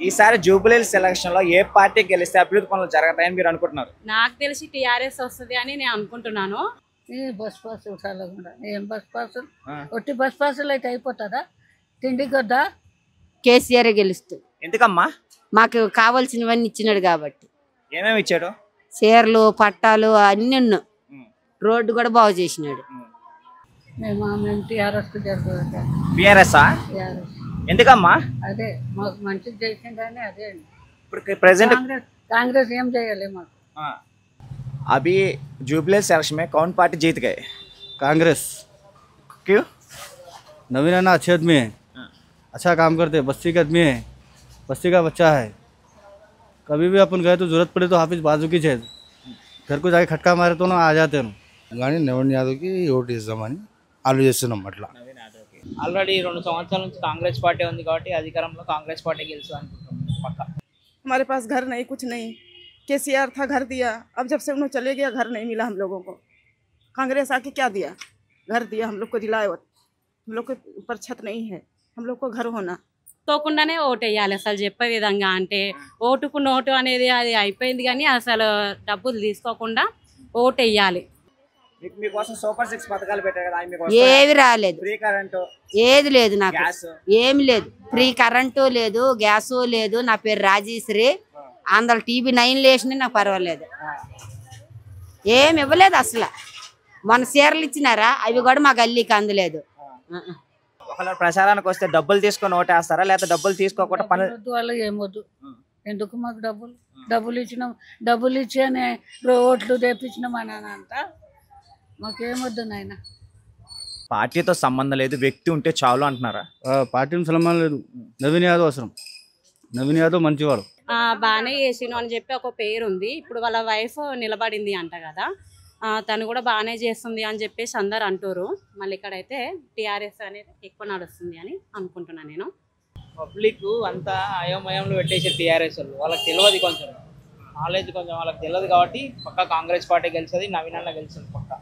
ఈసారి జూబ్లీహిల్స్ సెలక్షన్ లో ఏ పార్టీ గెలిస్తే అభివృద్ధి పనులు జరుగుతాయని మీరు అనుకుంటున్నారు? నాకు తెలిసి టీఆర్ఎస్ వస్తుంది అని నేను అనుకుంటున్నాను. ఈ బస్ పాసులు చల్లకుండా ఏం బస్ పాసులు ఒట్టి బస్ పాసులు అయితే అయిపోతుందా? తిండికి వద్దా? కేసీఆర్ గెలుస్తూ ఎందుకమ్మా? మాకు కావాల్సినవన్నీ ఇచ్చినాడు కాబట్టి. ఏమేమి ఇచ్చాడు? చీరలు పట్టాలు అన్ని ఉన్నాయి. రోడ్డు కూడా బాగు చేసినాడు. మేము టీఆర్ఎస్కి జరుగుతుంది. బీఆర్ఎస్ఆ? టీఆర్ఎస్ ఎందుకమ్మా? అదే మాకు మంచిది చేసిందని అదే. ఇప్పుడు ప్రెजेंट कांग्रेस ఏం చేయలే మాకు. अभी जुबलीहिल्स सेलेक्शन में कौन पार्टी जीत गए? कांग्रेस। क्यों? नवीन अन्ना अच्छे आदमी है, अच्छा काम करते हैं, बस्ती का आदमी है, बस्ती का बच्चा है। कभी भी अपन गए तो जरूरत पड़े तो हाफिज बाजू की छेद घर को जाके खटका मारे तो ना आ जाते हैं। కానీ నవీన్ యాదవ్కి ఓటు ఇద్దామని ఆలోచిస్తున్నాం. అట్లా ఆల్రెడీ 2 సంవత్సరాల నుంచి కాంగ్రెస్ పార్టీ ఉంది కాబట్టి అధికారంలో కాంగ్రెస్ పార్టీ గెలుస్తుంది అనుకుంటున్నాం పక్కా. हमारे पास घर नहीं, कुछ नहीं। केसीआर था, घर दिया। अब जब से उन्होंने चले गया, घर नहीं मिला हम लोगों को। कांग्रेस आके क्या दिया? घर दिया हम लोग को, दिलाए। हम लोग के ऊपर छत नहीं है, हम लोग को घर होना। తోకుండానే ఓటు వేయాలి అసలు చెప్పే విధంగా. అంటే ఓటుకు నోటు అనేది అది అయిపోయింది, కానీ అసలు డబ్బులు తీసుకోకుండా ఓటు వేయాలి. మీకోసం సూపర్ 6 పథకాలు పెట్టారు కదా, మీకు ఏవి రాలేదు. ఫ్రీ కరెంట్ ఏది లేదు నాకు, గ్యాస్ ఏమి లేదు. ఫ్రీ కరెంటు లేదు, గ్యాసు లేదు. నా పేరు రాజేశ్వరి. అందులో TV9 లేచిన నాకు పర్వాలేదు. ఏమి ఇవ్వలేదు అసలు. మన చీరలు ఇచ్చినారా, అవి కూడా మా గల్లీకి అందలేదు. ఒకవేళ ప్రచారానికి వస్తే డబ్బులు తీసుకొని ఓటేస్తారా, లేకపోతే డబ్బులు తీసుకోకుండా పని వాళ్ళు ఏమొద్దు. ఎందుకు మాకు డబ్బులు ఇచ్చినాం, డబ్బులు ఇచ్చానే ఓట్లు తెప్పించినాం అని అంట. మాకేమొద్దు నాయన. పార్టీతో సంబంధం లేదు, వ్యక్తి ఉంటే చాలు అంటున్నారా? పార్టీని సలమానం లేదు, నవీన్ యాదవ్ అవసరం. నవీన్ యాదవ్ మంచివాడు. బాగానే చేసిను అని చెప్పి ఒక పేరు ఉంది. ఇప్పుడు వాళ్ళ వైఫ్ నిలబడింది అంట కదా, తను కూడా బాగానే చేస్తుంది అని చెప్పేసి అందరు అంటారు. మళ్ళీ ఇక్కడైతే టీఆర్ఎస్ అనేది ఎక్కువ నడుస్తుంది అని అనుకుంటున్నాను నేను. పబ్లిక్ అంతా అయోమయంలో పెట్టేసారు టీఆర్ఎస్ వాళ్ళు. వాళ్ళకి తెలియదు, కొంచెం నాలెడ్జ్ కొంచెం వాళ్ళకి తెలియదు కాబట్టి పక్కా కాంగ్రెస్ పార్టీ గెలుస్తుంది, నవీన్ అన్న గెలుస్తుంది పక్కా.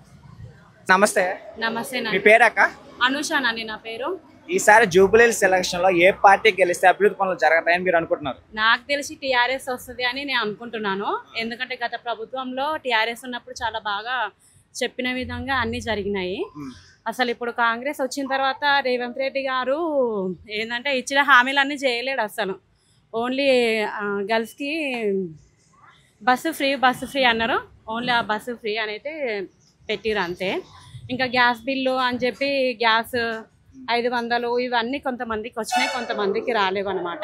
నమస్తే. నమస్తే. మీ పేరు అక్క? అనుషానండి నా పేరు. ఈసారి జూబ్లీహిల్స్ సెలక్షన్ లో ఏ పార్టీ గెలిస్తే అభివృద్ధి పనులు జరుగుతాయని మీరు అనుకుంటున్నారు? నాకు తెలిసి టీఆర్ఎస్ వస్తుంది అని నేను అనుకుంటున్నాను. ఎందుకంటే గత ప్రభుత్వంలో టీఆర్ఎస్ ఉన్నప్పుడు చాలా బాగా చెప్పిన విధంగా అన్ని జరిగినాయి. అసలు ఇప్పుడు కాంగ్రెస్ వచ్చిన తర్వాత రేవంత్ రెడ్డి గారు ఏంటంటే ఇచ్చిన హామీలన్నీ చేయలేడు అసలు. ఓన్లీ గర్ల్స్కి బస్సు ఫ్రీ అన్నారు. ఓన్లీ ఆ బస్సు ఫ్రీ అని అయితే పెట్టిరు అంతే. ఇంకా గ్యాస్ బిల్లు అని చెప్పి గ్యాస్ 500 ఇవన్నీ కొంతమందికి వచ్చినాయి, కొంతమందికి రాలేవు అనమాట.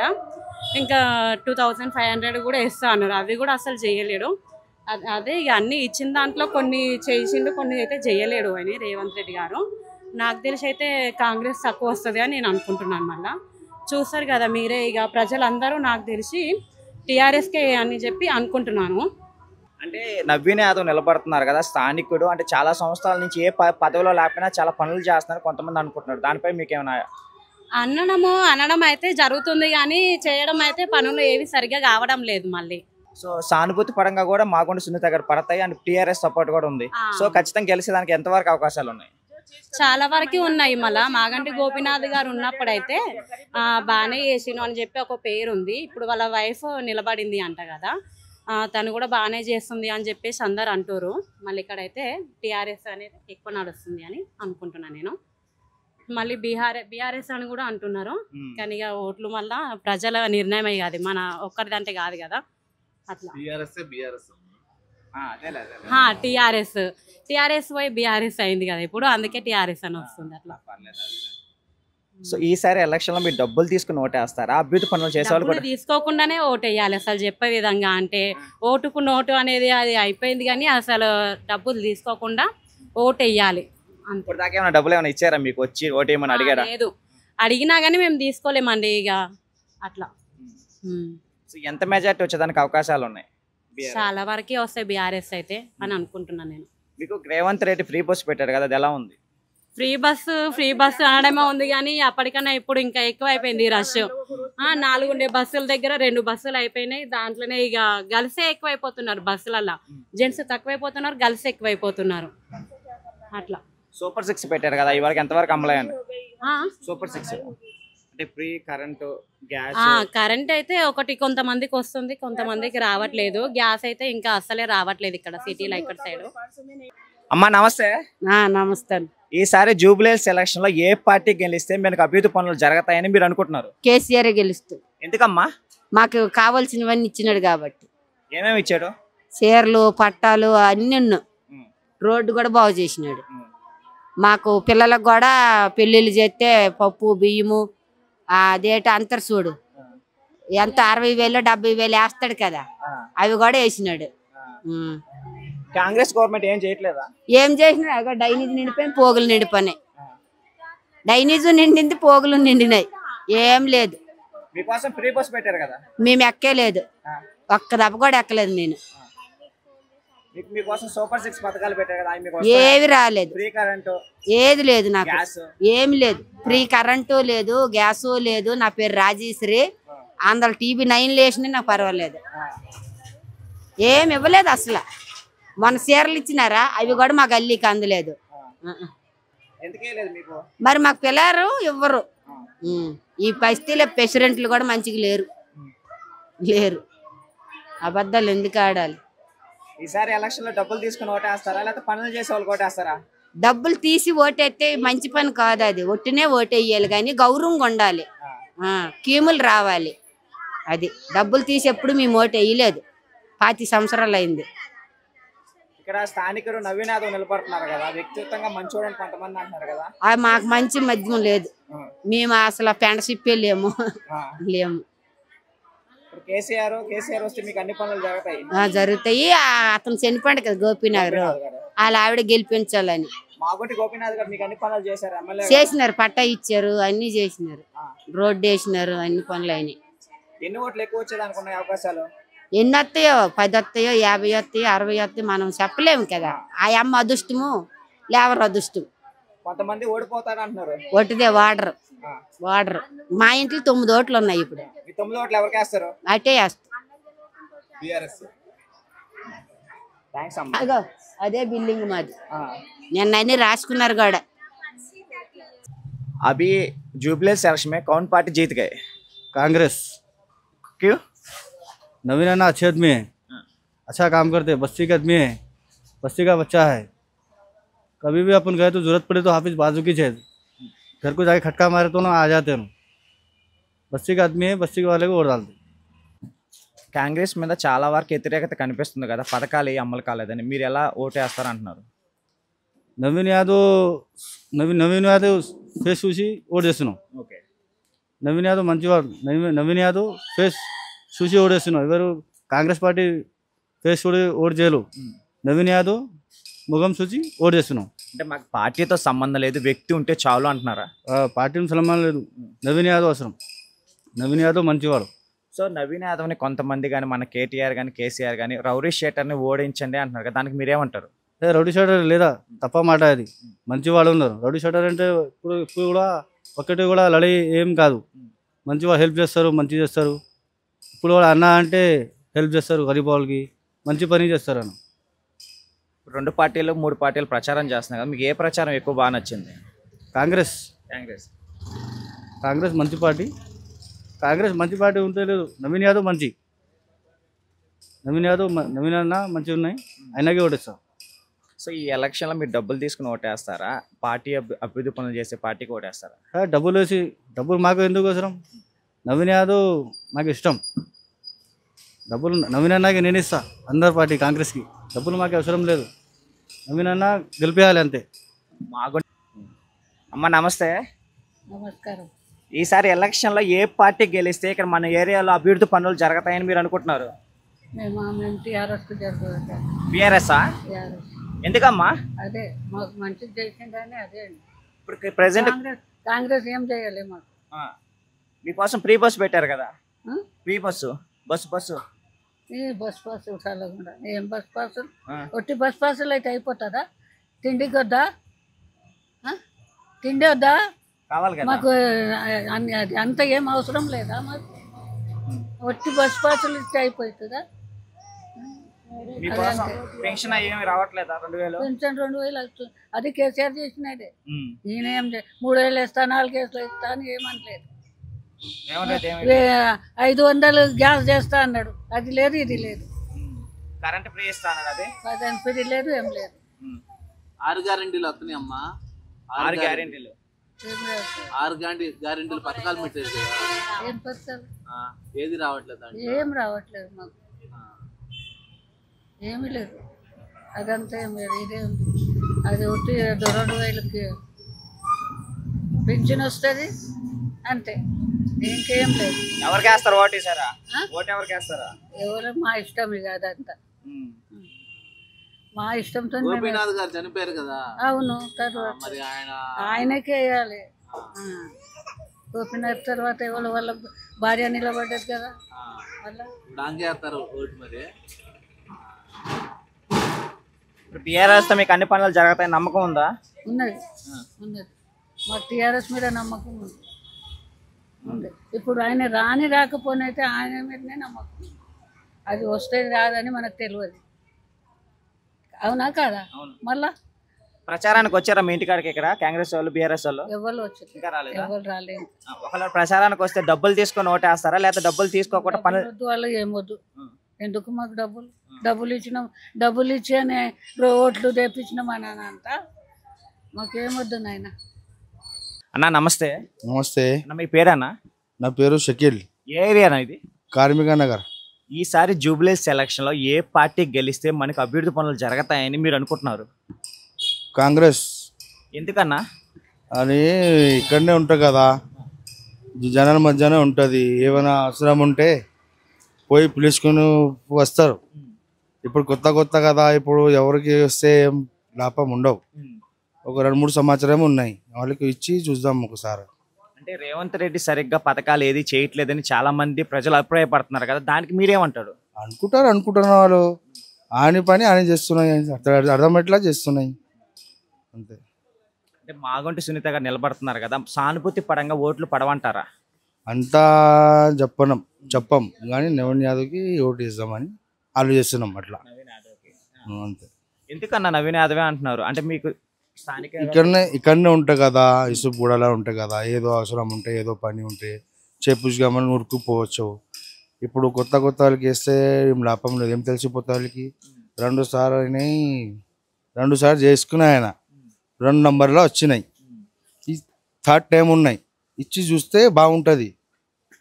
ఇంకా 2500 కూడా ఇస్తా అన్నారు, అవి కూడా అసలు చేయలేడు. అదే ఇక అన్నీ ఇచ్చిన దాంట్లో కొన్ని చేసిండు, కొన్ని అయితే చేయలేడు అని రేవంత్ రెడ్డి గారు. నాకు తెలిసి అయితే కాంగ్రెస్ తక్కువ వస్తుంది అని నేను అనుకుంటున్నాను. మళ్ళీ చూస్తారు కదా మీరే, ఇక ప్రజలందరూ నాకు తెలిసి టీఆర్ఎస్కే అని చెప్పి అనుకుంటున్నాను. అంటే నవీన్ యాదవ్ నిలబడుతున్నారు కదా, స్థానికుడు, అంటే చాలా సంవత్సరాల నుంచి ఏ పదవిలో లేకపోయినా చాలా పనులు చేస్తున్నారు కొంతమంది అనుకుంటున్నారు. దానిపై మీకేమైనా? అనడం అయితే జరుగుతుంది, కానీ చేయడం అయితే పనులు ఏవి సరిగ్గా కావడం లేదు. మళ్ళీ సో సానుభూతి పరంగా కూడా మాగుంట సునీత గారు పడతాయి అండ్ టీఆర్ఎస్ సపోర్ట్ కూడా ఉంది. సో ఖచ్చితంగా గెలిచేదానికి ఎంతవరకు అవకాశాలు ఉన్నాయి? చాలా వరకు ఉన్నాయి. మళ్ళీ మాగంటి గోపీనాథ్ గారు ఉన్నప్పుడైతే బాగానే చేసిను అని చెప్పి ఒక పేరు ఉంది. ఇప్పుడు వాళ్ళ వైఫ్ నిలబడింది అంట కదా, తను కూడా బాగానే చేస్తుంది అని చెప్పేసి అందరు అంటారు. మళ్ళీ ఇక్కడైతే టీఆర్ఎస్ అనేది ఎక్కువ నడుస్తుంది అని అనుకుంటున్నాను నేను. మళ్ళీ బీఆర్ఎస్ అని కూడా అంటున్నారు, కానీ ఇక ఓట్లు మళ్ళా ప్రజల నిర్ణయం అది, మన ఒక్కరిదంటే కాదు కదా. అట్లా టీఆర్ఎస్ పోయి బీఆర్ఎస్ అయింది కదా ఇప్పుడు, అందుకే టీఆర్ఎస్ అని వస్తుంది అట్లా. సో ఈసారి ఎలక్షన్ లో మీరు డబ్బులు తీసుకుని ఓటేస్తారా? అభివృద్ధి పనులు చేసేవాళ్ళు కూడా తీసుకోకుండానే ఓటు వేయాలి అసలు చెప్పే విధంగా. అంటే ఓటుకు నోటు అనేది అది అయిపోయింది, కానీ అసలు డబ్బులు తీసుకోకుండా ఓటు వేయాలి. ఇప్పుడు దాకా ఏమైనా డబ్బులు ఏమైనా ఇచ్చారా మీకు? వచ్చి ఓటు ఏమైనా అడిగారా? లేదు, అడిగినా కానీ మేము తీసుకోలేమండి ఇక అట్లా. ఎంత మెజార్టీ వచ్చేదానికి అవకాశాలు ఉన్నాయి? చాలా వరకే వస్తాయి బీఆర్ఎస్ అయితే అని అనుకుంటున్నాను నేను. మీకు రేవంత్ రెడ్డి ఫ్రీ బస్ పెట్టారు కదా, అది ఎలా ఉంది? ఫ్రీ బస్సు అనడమే ఉంది, కానీ అప్పటికన్నా ఇప్పుడు ఇంకా ఎక్కువ అయిపోయింది రష్. 4 ఉండే బస్సుల దగ్గర 2 బస్సులు అయిపోయినాయి. దాంట్లోనే ఇక గర్ల్సే ఎక్కువైపోతున్నారు బస్సులల్లో, జెంట్స్ తక్కువైపోతున్నారు, గర్ల్స్ ఎక్కువైపోతున్నారు అట్లా. సూపర్ 6 పెట్టారు కదా, ఇవరకు ఎంతవరకు అమలయ్యండి? సూపర్ 6 అంటే ఫ్రీ కరెంటు గ్యాస్ కరెంట్ అయితే ఒకటి కొంతమందికి వస్తుంది, కొంతమందికి రావట్లేదు. గ్యాస్ అయితే ఇంకా అస్సలే రావట్లేదు ఇక్కడ సిటీలో ఇక్కడ సైడ్. అమ్మా నమస్తే. నమస్తే. ఈసారి జూబ్లీహిల్స్ ఎలక్షన్ లో ఏ పార్టీ గెలిస్తే మీకు అభివృద్ధి పనులు జరుగుతాయని మీరు అనుకుంటున్నారు? కేసీఆర్ గెలుస్తుంది. ఎందుకమ్మా? మాకు కావాల్సినవన్నీ ఇచ్చినాడు కాబట్టి. ఏమేమి ఇచ్చాడు? చీరలు పట్టాలు అన్ని రోడ్డు కూడా బాగు చేసినాడు. మాకు పిల్లలకు కూడా పెళ్ళిళ్ళు చేస్తే పప్పు బియ్యము అదేట అంతరు చూడు ఎంత 60,000 70,000 వేస్తాడు కదా, అవి కూడా వేసినాడు. కాంగ్రెస్ గవర్నమెంట్ ఏం చేయట్లేదా? ఏం చేసినాడు? డైనీజ్ నిండిపోయి పోగులు నిండిపోయినాయి. డైనీజు నిండింది, పోగులు నిండినాయి. ఏం లేదు. మీకోసం ఫ్రీ బస్ పెట్టారు కదా? మేము ఎక్కేలేదు, ఒక్క దెబ్బ కూడా ఎక్కలేదు. నేను మీకోసం సూపర్ 6 పథకాలు పెట్టారు కదా? ఏవి రాలేదు. ఫ్రీ కరెంటు ఏది లేదు నాకు, ఏమి లేదు. ఫ్రీ కరెంటు లేదు, గ్యాసు లేదు. నా పేరు రాజేశ్వరి. అందులో టీవీ 9 వేసినా నాకు పర్వాలేదు. ఏమి ఇవ్వలేదు అసలు. మొన్న చీరలు ఇచ్చినారా, అవి కూడా మా గల్లీకి అందలేదు. మరి మాకు పిల్లలు ఇవ్వరు. ఈ పరిస్థితిలో ప్రెసిడెంట్లు కూడా మంచిగా లేరు. అబద్ధాలు ఎందుకు ఆడాలి? ఈసారి ఎలక్షన్ లో డబ్బులు తీసుకుని ఓటేస్తారా లేకపోతే పనులు చేసే వాళ్ళు ఓటేస్తారా? డబ్బులు తీసి ఓటేస్తే మంచి పని కాదు అది. ఒట్టినే ఓటేయాలి కానీ గౌరవంగా ఉండాలి, కీములు రావాలి. అది డబ్బులు తీసి ఎప్పుడు మేము ఓటు వేయలేదు. 25 సంవత్సరాలు అయింది. ఇక్కడ స్థానికుడు నవీన్ యాదవ్ నిలబడుతున్నారు కదా, వ్యక్తిగతంగా మంచోడని కొంతమంది అంటున్నారు కదా. మాకు మంచి మధ్యం లేదు. మేము అసలు పెండసిప్పే లేము. కేసీఆర్ వస్తే మీకు అన్ని పనులు జరుగుతాయి. జరుగుతాయి. అతను చనిపోయాడు కదా గోపీనగర్, వాళ్ళ ఆవిడ గెలిపించాలని. మాగొట్టి గోపీనాథ్ గారు మీకు అన్ని పనులు చేశారు? ఎమ్మెల్యే చేసినారు, పట్టా ఇచ్చారు, అన్ని చేసినారు, రోడ్డు వేసినారు, అన్ని పనులు అయినాయి. ఎన్ని ఓట్లు ఎక్కువ వచ్చేది అనుకున్నాయి అవకాశాలు? ఎన్ని వస్తాయో, 10 వస్తాయో, 50 వస్తాయో, 60 వస్తాయో మనం చెప్పలేము కదా. ఆ అమ్మ అదృష్టము, లేవరు అదృష్టం. కొంతమంది ఓడిపోతారు అంటున్నారు. ఒట్టిదే వాడరు. మా ఇంట్లో 9 ఓట్లు ఉన్నాయి ఇప్పుడు. 9 ఓట్లు ఎవరికి వేస్తారు? అటే వేస్తాం. అగో అదే బిల్డింగ్ మాది. నిన్న అన్ని రాసుకున్నారు కూడా. अभी जुबलीहिल्स इलेक्शन में कौन पार्टी जीत गए? कांग्रेस। क्यों? नवीन अन्ना अच्छे आदमी है, अच्छा काम करते हैं, बस्ती का आदमी है, बस्ती का बच्चा है। कभी भी अपन गए तो जरूरत पड़े तो हाफिज बाजू की छेद घर को जाके खटका मारे तो ना आ जाते हैं। बस्ती का आदमी है, बस्ती के वाले को ओट डालते। కాంగ్రెస్ మీద చాలా వరకు వ్యతిరేకత కనిపిస్తుంది కదా, పథకాలు ఏ అమలు కాలేదని. మీరు ఎలా ఓటేస్తారు అంటున్నారు? नवीन यादव फेस చూసి ఓటేస్తున్నాం. ఓకే. నవీన్ యాదవ్ మంచివాడు. నవీన్ యాదవ్ ఫేస్ చూసి ఓటేస్తున్నాం. ఎవరు కాంగ్రెస్ పార్టీ ఫేస్ చూడి ఓటు చేయలు. నవీన్ యాదవ్ ముఖం చూసి ఓటేస్తున్నాం. అంటే మాకు పార్టీతో సంబంధం లేదు, వ్యక్తి ఉంటే చాలు అంటున్నారా? పార్టీని సంబంధం లేదు, నవీన్ యాదవ్ అవసరం. నవీన్ యాదవ్ మంచివాడు. సో నవీన్ యాదవ్ని కొంతమంది కానీ మన కేటీఆర్ కానీ కేసీఆర్ కానీ రౌడీ షీటర్ని ఓడించండి అంటున్నారు కదా, దానికి మీరేమంటారు? రౌడీ షటర్ లేదా తప్ప మాట అది. మంచి వాళ్ళు ఉన్నారు. రౌడీ షటర్ అంటే ఇప్పుడు కూడా ఒక్కటి కూడా లడై ఏం కాదు. మంచి వాళ్ళు హెల్ప్ చేస్తారు, మంచి చేస్తారు. ఇప్పుడు కూడా అన్న అంటే హెల్ప్ చేస్తారు, గరీబ్ వాళ్ళకి మంచి పని చేస్తారు అన్న. 2 పార్టీలు 3 పార్టీలు ప్రచారం చేస్తున్నాయి కదా, మీకు ఏ ప్రచారం ఎక్కువ బాగా నచ్చింది? కాంగ్రెస్ మంచి పార్టీ. కాంగ్రెస్ మంచి పార్టీ ఉంటే లేదు. నవీన్ యాదవ్ అన్న మంచిగా ఉన్నాయి, అయినాకే ఓటేస్తాం. సో ఈ ఎలక్షన్లో మీరు డబ్బులు తీసుకుని ఓటేస్తారా, పార్టీ అభివృద్ధి పనులు చేసే పార్టీకి ఓటేస్తారా? డబ్బులు వేసి, డబ్బులు మాకు ఎందుకు అవసరం? నవీన్ యాదవ్ మాకు ఇష్టం. డబ్బులు నవీన్ అన్నకి నేను ఇస్తా. అందరు పార్టీ కాంగ్రెస్కి డబ్బులు మాకు అవసరం లేదు. నవీన్ అన్న గెలిపేయాలి అంతే. అమ్మ నమస్తే. నమస్కారం. ఈసారి ఎలక్షన్లో ఏ పార్టీ గెలిస్తే ఇక్కడ మన ఏరియాలో అభివృద్ధి పనులు జరుగుతాయని మీరు అనుకుంటున్నారు? మేము టీఆర్ఎస్ జరుగుతుంది. బీఆర్ఎస్ఆ? ఎందుకమ్మా? అదే మాకు మంచిది చేసిందని అదే. ఇప్పుడు ప్రెసెంట్ కాంగ్రెస్ ఏం చేయాలి మాకు? మీకోసం ఫ్రీ బస్ పెట్టారు కదా, ఫ్రీ బస్సు ఈ బస్ పాస్ చాలా ఏం బస్ పాసులు? ఒట్టి బస్ పాసులు అయితే అయిపోతుందా? తిండికి వద్దా? తిండి వద్దా? కావాలి కదా మాకు. అంత ఏం అవసరం లేదా మాకు? ఒట్టి బస్ పాసులు ఇస్తే అయిపోతుందా? పెన్షన్ ఏమి రావట్లేదా? 2000 పెన్షన్ 2000 వస్తుంది. అది కేసీఆర్ చేసినదే. ఈయన ఏం 3000 ఇస్తా, 4 కేసులు ఇస్తా అని ఏమనలేదు. రేవంత్ రెడ్డి ఏమి 500 గ్యాస్ చేస్తా అన్నాడు, అది లేదు ఇది లేదు. కరెంట్ ఫ్రీ ఇస్తాను అదే దాని పెళ్లి లేదు ఏం లేదు. 6 గ్యారెంటీలు వస్తున్నాయి అమ్మా. 6 గ్యారెంటీలు ఏం లేదు. 6 గ్యారెంటీలు పథకాలు పెట్టారు కదా, ఏం పథకాలు ఏది రావట్లేదు అండి. ఏం రావట్లేదు మాకు, ఏమీ లేదు. అదంతా ఏం లేదు, ఇదే ఉంది. అది ఒకటి 2,000కి పింఛన్ వస్తుంది అంతే, ఇంకేం లేదు. ఎవరికి వేస్తారు ఓటు వేసారా? ఓటు ఎవరికి వేస్తారా? ఎవరు మా ఇష్టం ఇక అదంతా మా ఇష్టంతో. గోపీనాథ్ గారు చనిపోయారు కదా, అవును, తర్వాత మరి ఆయనకే వేయాలి. గోపీనాథ్ తర్వాత ఎవరు వాళ్ళ భార్య నిలబడ్డది కదా, వాళ్ళ వేస్తారు ఓటు. మరి ఇప్పుడు టీఆర్ఎస్ తో మీకు అన్ని పనులు జరుగుతాయి నమ్మకం ఉందా? ఉన్నది ఉన్నది, మాకు టీఆర్ఎస్ మీద నమ్మకం ఉంది. ఇప్పుడు ఆయన రాకపోయినైతే ఆయన మీదనే నమ్మకం, అది వస్తే రాదని మనకు తెలియదు. అవునా కాదా? మళ్ళా ప్రచారానికి వచ్చారా మీ ఇంటికాడికి ఇక్కడ కాంగ్రెస్ వాళ్ళు బీఆర్ఎస్ వాళ్ళు? ఎవరు వచ్చారు? ఇంకా రాలేదా? ఎవరు రాలేదు. ఒకవేళ ప్రచారానికి వస్తే డబ్బులు తీసుకొని ఓటేస్తారా లేకపోతే డబ్బులు తీసుకోకుండా పనులు? వాళ్ళు ఏమొద్దు, ఎందుకు మాకు డబ్బులు ఇచ్చి అని ఓట్లు తెప్పించినాం అని అంతా, మాకేమొద్దు నాయన. అన్నా నమస్తే. నమస్తే, అన్న మీ పేరన్నా? నా పేరు షకీల్. ఏ ఏరియానా ఇది? కార్మిక నగర్. ఈసారి జూబ్లీస్ సెలక్షన్ లో ఏ పార్టీ గెలిస్తే మనకు అభివృద్ధి పనులు జరుగుతాయని మీరు అనుకుంటున్నారు? కాంగ్రెస్. ఎందుకన్నా? అని ఇక్కడనే ఉంటుంది కదా, జనాల మధ్యనే ఉంటుంది. ఏమైనా అవసరం ఉంటే పోయి పిలుచుకొని వస్తారు. ఇప్పుడు కొత్త కదా, ఇప్పుడు ఎవరికి వస్తే ఏం లాభం ఉండవు. ఒక 2-3 సంవత్సరం ఉన్నాయి, వాళ్ళకి ఇచ్చి చూద్దాం ఒకసారి. అంటే రేవంత్ రెడ్డి సరిగ్గా పథకాలు ఏది చేయట్లేదని చాలా మంది ప్రజలు అభిప్రాయపడుతున్నారు కదా, దానికి మీరేమంటారు? అనుకుంటున్న వాళ్ళు ఆయన పని ఆయన చేస్తున్నాయి, అర్థమయ్యేట్లా చేస్తున్నాయి అంతే. అంటే మాగంటి సునీత గారు నిలబడుతున్నారు కదా, సానుభూతి పరంగా ఓట్లు పడవంటారా? అంతా చెప్పం కానీ నవీన్ యాదవ్కి ఓటు వేద్దామని ఆలోచిస్తున్నాం అట్లా అంతే. ఎందుకన్నా నవీన్ యాదవే అంటున్నారు? అంటే మీకు స్థానిక ఇక్కడనే ఉంటాయి కదా, ఇసుపు గూడలా ఉంటాయి కదా, ఏదో అవసరం ఉంటే ఏదో పని ఉంటే చేపుచ్చుగామని ఉరుకుపోవచ్చు. ఇప్పుడు కొత్త వాళ్ళకి వేస్తే ఏం లాభం లేదు, ఏం తెలిసిపోతే వాళ్ళకి 2 సార్లు చేసుకుని ఆయన 2 నంబర్లో వచ్చినాయి, ఈ 3rd టైం ఉన్నాయి, ఇచ్చి చూస్తే బాగుంటుంది.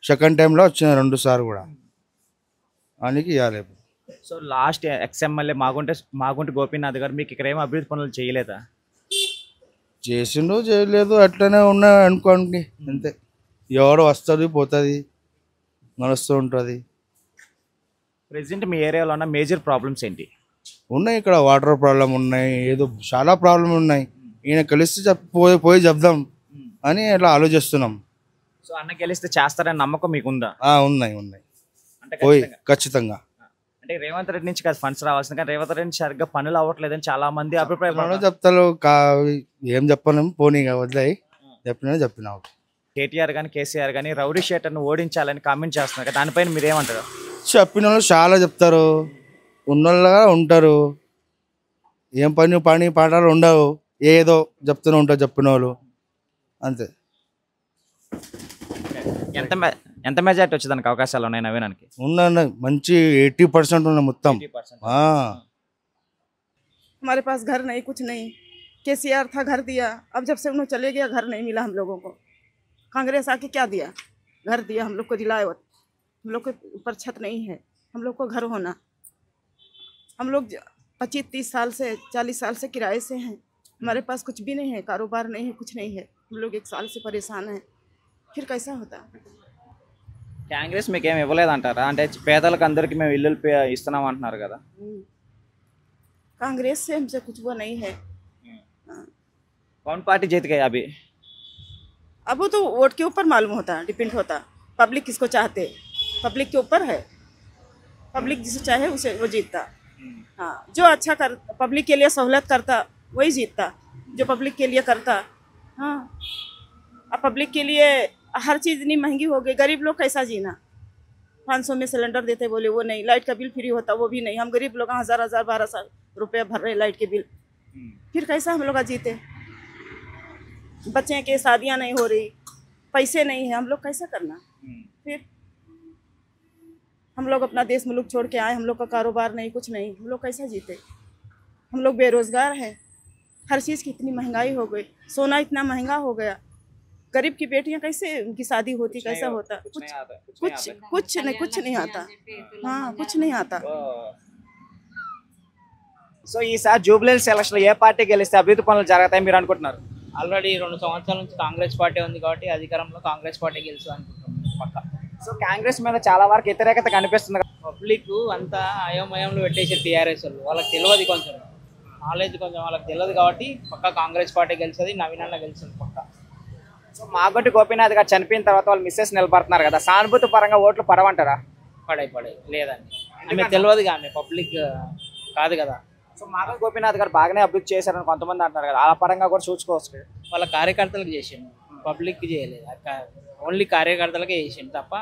2nd టైంలో వచ్చినాయి 2 సార్లు కూడా, ఆయనకి ఇవ్వాలి. So last ex-MLA Magunta Gopinath గారు మీకు ఇక్కడ ఏం అభివృద్ధి పనులు చేయలేదా? చేసిండు చేయలేదు అట్లనే ఉన్నాయి అనుకోండి అంతే. ఎవరు వస్తుంది పోతుంది నడుస్తూ ఉంటుంది. ప్రెసెంట్ మీ ఏరియాలో ఉన్న మేజర్ ప్రాబ్లమ్స్ ఏంటి? ఉన్నాయి ఇక్కడ వాటర్ ప్రాబ్లం ఉన్నాయి, ఏదో చాలా ప్రాబ్లం ఉన్నాయి. ఈయన కలిసి పోయి చెప్దాం అని అట్లా ఆలోచిస్తున్నాం. సో అన్న గెలిస్తే చేస్తారని నమ్మకం మీకు ఉందా? ఉన్నాయి అంటే పోయి ఖచ్చితంగా. అంటే రేవంత్ రెడ్డి నుంచి కదా ఫండ్స్ రావాల్సింది, కానీ రేవంత్ రెడ్డి సరిగ్గా పనులు అవ్వట్లేదని చాలా మంది అభిప్రాయం చెప్తారు. ఏం చెప్పలేము, పోనీ వదిలేయి చెప్పినా. కేటీఆర్ కానీ కేసీఆర్ కానీ రౌడీ షీటర్ను ఓడించాలని కామెంట్ చేస్తున్నారు కదా, దానిపైన మీరేమంటారు? చెప్పిన వాళ్ళు చాలా చెప్తారు, ఉన్నోళ్ళగా ఉంటారు, ఏం పని పాఠాలు ఉండవు, ఏదో చెప్తూనే ఉంటారు చెప్పిన వాళ్ళు అంతే. ఎంత మెజార్టీ వచ్చేదానికి అవకాశాలు ఉన్నాయి నవీనానికి? ఉన్నాయి, మంచి 80% ఉన్నాయి మొత్తం. हमारे पास घर नहीं, कुछ नहीं। केसीआर था, घर दिया। अब जब से उन्होंने चले गया, घर नहीं मिला हम लोगों को। कांग्रेस आके क्या दिया? घर दिया हम लोग को, दिलाए। हम लोग के ऊपर छत नहीं है, हम लोग को घर होना। हम लोग 25-30 साल से 40 साल से किराए से हैं, हमारे पास कुछ भी नहीं है, कारोबार नहीं है, कुछ नहीं है। हम लोग 1 साल से परेशान हैं, फिर कैसा होता? కాంగ్రెస్ మీకు ఏమి ఇవ్వలేదంటారా? అంటే పేదలకు అందరికి మేము ఇల్లు ఇస్తున్నాం అంటున్నారు కదా. कांग्रेस से हमसे कुछ वो नहीं है। कौन पार्टी जीत गई अभी? अब वो तो वोट के ऊपर मालूम होता, डिपेंड होता, पब्लिक किसको चाहते, पब्लिक के ऊपर है। पब्लिक जिसे चाहे उसे वो जीतता। हाँ, जो अच्छा कर पब्लिक के लिए सहूलत करता वही जीतता, जो पब्लिक के लिए करता। हाँ, अब पब्लिक के लिए हर चीज़ इतनी महंगी हो गई, गरीब लोग कैसा जीना? 500 में सिलेंडर देते, बोले वो नहीं। लाइट का बिल फ्री होता, वो भी नहीं। हम गरीब लोग 1000 1200 रुपये भर रहे लाइट के बिल, फिर कैसा हम लोग जीते? बच्चे के शादियां नहीं हो रही, पैसे नहीं है, हम लोग कैसा करना? फिर हम लोग अपना देश मुल्क छोड़ के आए, हम लोग का कारोबार नहीं, कुछ नहीं, हम लोग कैसा जीते? हम लोग बेरोजगार हैं। हर चीज़ की इतनी महंगाई हो गई, सोना इतना महंगा हो गया, गरीब की बेटियां कैसे उनकी शादी होती, कैसा होता? कुछ कुछ नहीं आता। हाँ, कुछ नहीं आता। సో ఈసారి జూబ్లీహిల్స్ ఎలక్షన్ ఏ పార్టీ గెలిస్తే అభివృద్ధి పనులు జరుగుతాయి మీరు అనుకుంటున్నారు? ఆల్రెడీ 2 సంవత్సరాల నుంచి కాంగ్రెస్ పార్టీ ఉంది కాబట్టి అధికారంలో కాంగ్రెస్ పార్టీ గెలుస్తుంది అనుకుంటున్నాం పక్క. సో కాంగ్రెస్ మీద చాలా వరకు వ్యతిరేకత కనిపిస్తుంది కదా. పబ్లిక్ అంతా అయోమయంలో పెట్టేసారు టీఆర్ఎస్ వాళ్ళు. వాళ్ళకి తెలియదు, కొంచెం నాలెడ్జ్ కొంచెం వాళ్ళకి తెలియదు కాబట్టి పక్క కాంగ్రెస్ పార్టీ గెలుస్తుంది, నవీనన్న గెలుస్తుంది పక్క. సో మాగొడ్డి గోపీనాథ్ గారు చనిపోయిన తర్వాత వాళ్ళు మిస్సెస్ నిలబడుతున్నారు కదా, సానుభూతి పరంగా ఓట్లు పడవంటారా? పడే లేదండి, ఆమె తెలియదుగా, ఆమె పబ్లిక్ కాదు కదా. సో మాగొడ్డి గోపీనాథ్ గారు బాగానే అభివృద్ధి చేశారని కొంతమంది అంటున్నారు కదా, ఆ పరంగా కూడా చూసుకోవచ్చు. వాళ్ళ కార్యకర్తలకు చేసిండు, పబ్లిక్కి చేయలేదు. ఓన్లీ కార్యకర్తలకే చేసిండు తప్ప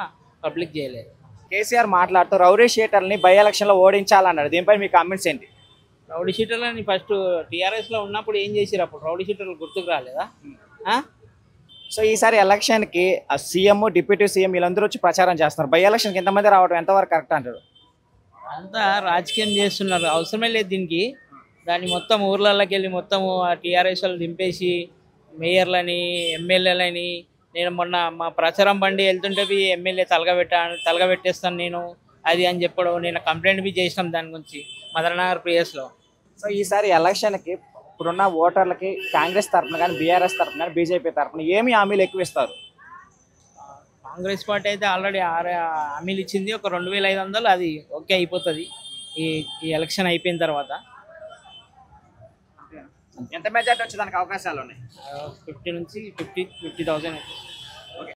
పబ్లిక్ చేయలేదు. కేసీఆర్ మాట్లాడుతూ రౌడీ షీటర్ని బై ఎలక్షన్లో ఓడించాలన్నాడు, దీనిపై మీ కామెంట్స్ ఏంటి? రౌడీ షీటర్లని ఫస్ట్ టీఆర్ఎస్లో ఉన్నప్పుడు ఏం చేసిరు? అప్పుడు రౌడీ షీటర్లు గుర్తుకు రాలేదా? సో ఈసారి ఎలక్షన్కి సీఎం, డిప్యూటీ సీఎం వీళ్ళందరూ వచ్చి ప్రచారం చేస్తున్నారు. బై ఎలక్షన్కి ఎంతమంది రావడం ఎంతవరకు కరెక్ట్ అంటారు? అంతా రాజకీయం చేస్తున్నారు, అవసరమే లేదు దీనికి. దాన్ని మొత్తం ఊర్లలోకి వెళ్ళి మొత్తం టీఆర్ఎస్ వాళ్ళు దింపేసి మేయర్లని, ఎమ్మెల్యేలని, నేను మొన్న మా ప్రచారం బండి వెళ్తుంటే ఎమ్మెల్యే తలగబెట్టేస్తాను నేను అది అని చెప్పడం, నేను కంప్లైంట్ చేసినాం దాని గురించి మదననగర్ పిఎస్లో. సో ఈసారి ఎలక్షన్కి ఇప్పుడున్న ఓటర్లకి కాంగ్రెస్ తరఫున కానీ, బీఆర్ఎస్ తరఫున కానీ, బీజేపీ తరఫున ఏమి హామీలు ఎక్కువ ఇస్తారు? కాంగ్రెస్ పార్టీ అయితే ఆల్రెడీ 6 హామీలు ఇచ్చింది, ఒక 2500 అది ఓకే అయిపోతుంది ఈ ఎలక్షన్ అయిపోయిన తర్వాత. ఎంత మెజార్టీ వచ్చేదానికి అవకాశాలు ఉన్నాయి? 50,000 అయితే